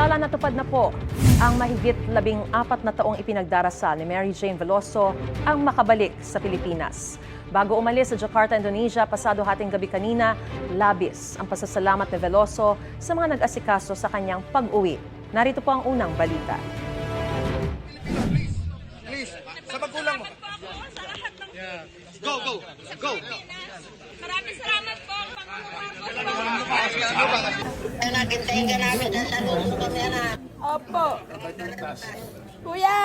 Samantala, natupad na po ang mahigit 14 na taong ipinagdarasal ni Mary Jane Veloso ang makabalik sa Pilipinas. Bago umalis sa Jakarta, Indonesia, pasado hating gabi kanina, labis ang pasasalamat ni Veloso sa mga nag-asikaso sa kanyang pag-uwi. Narito po ang unang balita. Please, sa magulang mo. Yeah. Go, go, go. Maraming salamat po. Nagintayin ka namin sa luso kami na. Opo. Kuya.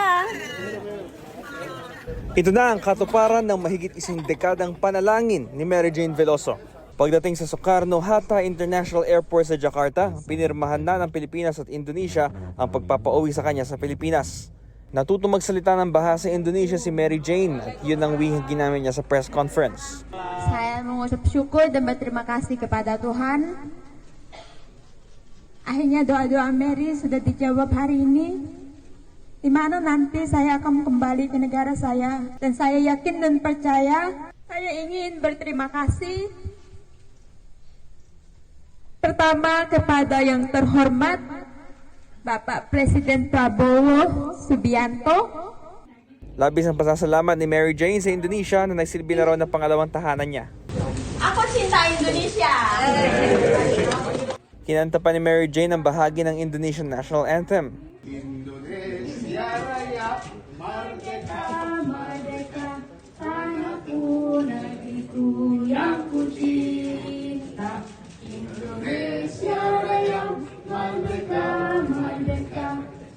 Ito na ang katuparan ng mahigit isang dekadang panalangin ni Mary Jane Veloso. Pagdating sa Sukarno Hatta International Airport sa Jakarta, pinirmahan na ng Pilipinas at Indonesia ang pagpapauwi sa kanya sa Pilipinas. Natutong magsalita ng bahasa Indonesia si Mary Jane at yun ang wihang ginamit niya sa press conference. Saya mengucap syukur dan berterima kasih kepada Tuhan. Akhirnya doa-doa Mary sudah dijawab hari ini. Di mana nanti saya akan kembali ke negara saya. Dan saya yakin dan percaya, saya ingin berterima kasih pertama kepada yang terhormat Bapak Presiden Prabowo Subianto. Labis ang pasasalamat ni Mary Jane sa Indonesia na nagsilbi na raw ng pangalawang tahanan niya. Ako cinta Indonesia. Kinanta pa ni Mary Jane ang bahagi ng Indonesian National Anthem. Indonesia Raya, Merdeka, Merdeka, tanahku, negeriku yang ku cinta. Indonesia Raya, merdeka, merdeka,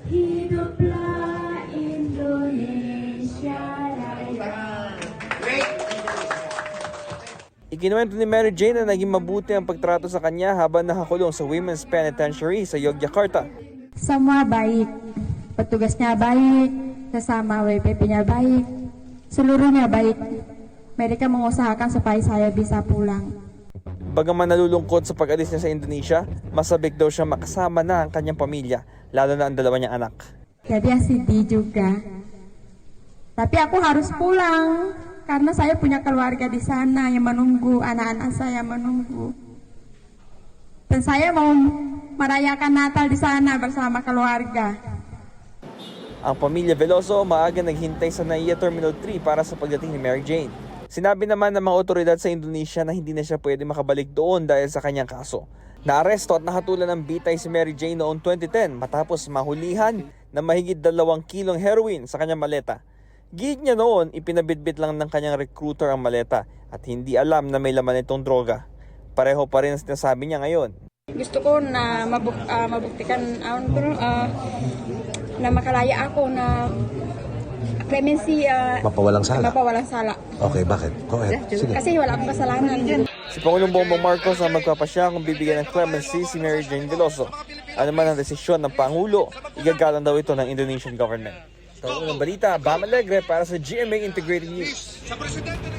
hiduplah Indonesia Raya. Ikinuwento ni Mary Jane na naging mabuti ang pagtrato sa kanya habang nakakulong sa Women's Penitentiary sa Yogyakarta. Semua baik, petugasnya baik, sesama WPP-nya baik, seluruhnya baik. Mereka mengusahakan supaya saya bisa pulang. Bagaman nalulungkot sa pag-alis niya sa Indonesia, masabik daw siya makasama na ang kanyang pamilya, lalo na ang dalawa niyang anak. Jadi sedih juga. Tapi aku harus pulang karena saya punya keluarga di sana yang menunggu, anak-anak saya menunggu. Dan saya mau merayakan Natal di sana bersama keluarga. Ang pamilya Veloso maaga naghintay sa NAIA Terminal 3 para sa pagdating ni Mary Jane. Sinabi naman ng mga otoridad sa Indonesia na hindi na siya pwede makabalik doon dahil sa kanyang kaso. Naaresto at nakatulan ng bitay si Mary Jane noong 2010 matapos mahulihan na mahigit 2 kilong heroin sa kanyang maleta. Gid niya noon, ipinabitbit lang ng kanyang recruiter ang maleta at hindi alam na may laman itong droga. Pareho pa rin ang sinasabi niya ngayon. Gusto ko na mabuktikan na makalaya ako na clemency, Mapawalang sala? mapawalang sala. Okay, bakit? Go ahead. Sige. Kasi wala akong kasalanan. Si Pangulong Bongbong Marcos ang magpapasya kung bibigyan ng clemency si Mary Jane Veloso. Ano man ang desisyon ng Pangulo, igagalang daw ito ng Indonesian government. Ito ang unang balita, Bam Alegre para sa GMA Integrated News. sa presidente.